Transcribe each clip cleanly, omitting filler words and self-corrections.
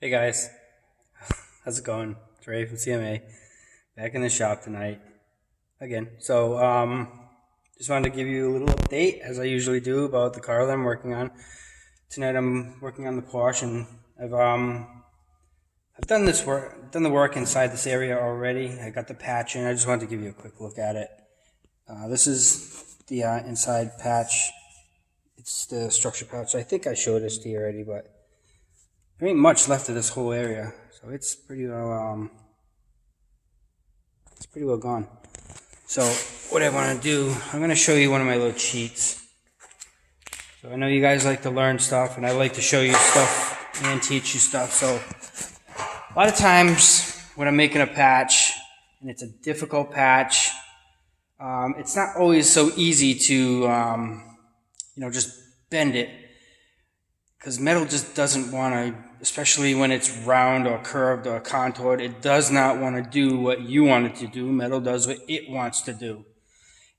Hey guys, how's it going? It's Ray from CMA, back in the shop tonight again. Just wanted to give you a little update, as I usually do, about the car that I'm working on. Tonight I'm working on the Porsche, and I've done the work inside this area already. I got the patch in. I just wanted to give you a quick look at it. This is the inside patch. It's the structure patch. I think I showed this to you already, but there ain't much left of this whole area, so it's pretty well gone. So what I want to do, I'm going to show you one of my little cheats. So I know you guys like to learn stuff, and I like to show you stuff and teach you stuff. So a lot of times when I'm making a patch, and it's a difficult patch, it's not always so easy to just bend it, because metal just doesn't want to, especially when it's round or curved or contoured, it does not want to do what you want it to do. Metal does what it wants to do.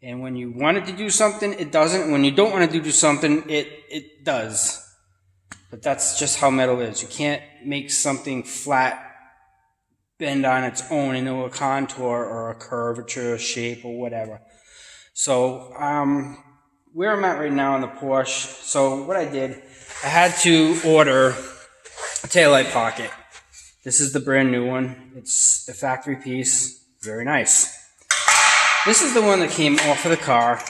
And when you want it to do something, it doesn't. When you don't want it to do something, it does. But that's just how metal is. You can't make something flat bend on its own into a contour or a curvature shape or whatever. So where I'm at right now in the Porsche, so what I did, I had to order a taillight pocket. This is the brand new one. It's a factory piece. Very nice. This is the one that came off of the car.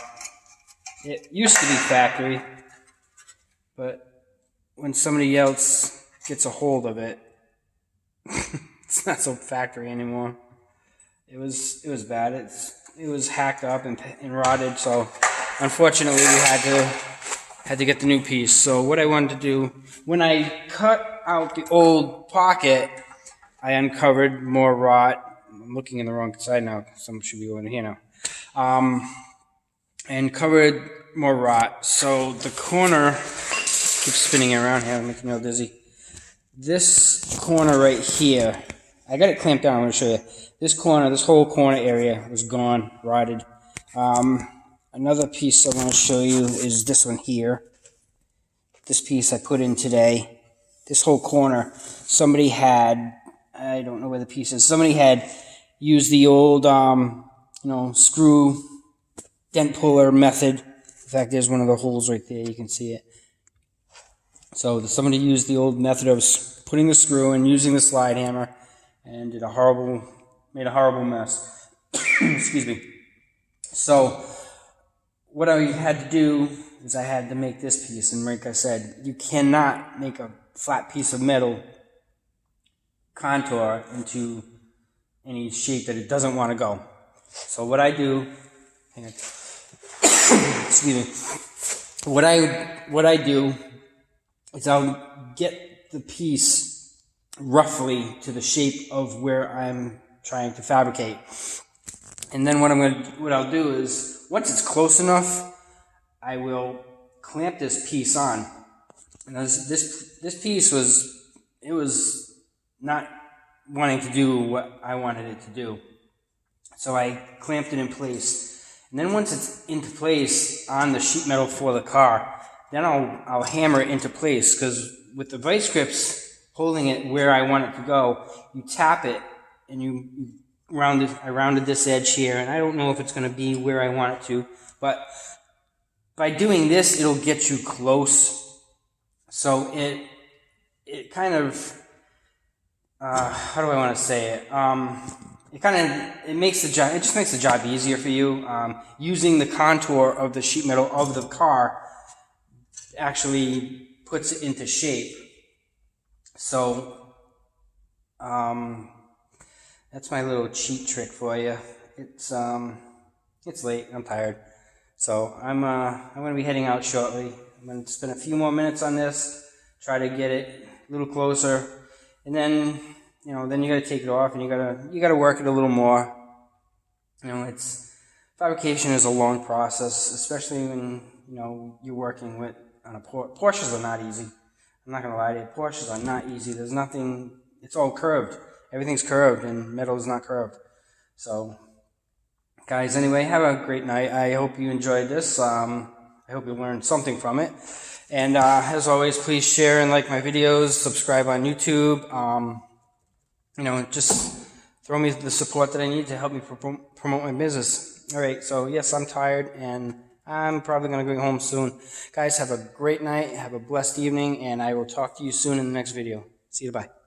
It used to be factory, but when somebody else gets a hold of it, it's not so factory anymore. It was bad. It was hacked up and rotted, so unfortunately we had to get the new piece. So what I wanted to do, when I cut out the old pocket, I uncovered more rot. I'm looking in the wrong side now. Some should be over here now. And covered more rot. So the corner keeps spinning around here, making me all dizzy. This corner right here, I got it clamped down. I'm going to show you. This corner, this whole corner area was gone, rotted. Another piece I want to show you is this one here. This piece I put in today. This whole corner, somebody had, I don't know where the piece is, somebody had used the old, screw dent puller method. In fact, there's one of the holes right there, you can see it. So somebody used the old method of putting the screw and using the slide hammer, and made a horrible mess. Excuse me. So what I had to do is I had to make this piece, and like I said, you cannot make a flat piece of metal contour into any shape that it doesn't want to go. So what I do, hang on, excuse me, what I do is I'll get the piece roughly to the shape of where I'm trying to fabricate. And then what I'll do is, once it's close enough, I will clamp this piece on. And this piece was not wanting to do what I wanted it to do. So I clamped it in place. And then once it's into place on the sheet metal for the car, then I'll hammer it into place, because with the vice grips holding it where I want it to go, you tap it and I rounded this edge here, and I don't know if it's going to be where I want it to, but by doing this, it'll get you close. So it kind of, how do I want to say it? It just makes the job easier for you. Using the contour of the sheet metal of the car actually puts it into shape. So, that's my little cheat trick for you. It's late. I'm tired, so I'm going to be heading out shortly. I'm going to spend a few more minutes on this, try to get it a little closer, and then you got to take it off, and you got to work it a little more. Fabrication is a long process, especially when you're working on a Porsche. Porsches are not easy. I'm not going to lie to you. Porsches are not easy. There's nothing. It's all curved. Everything's curved, and metal is not curved. So, guys, anyway, have a great night. I hope you enjoyed this. I hope you learned something from it. And as always, please share and like my videos, subscribe on YouTube. Just throw me the support that I need to help me promote my business. All right, so yes, I'm tired, and I'm probably going to go home soon. Guys, have a great night, have a blessed evening, and I will talk to you soon in the next video. See you, bye.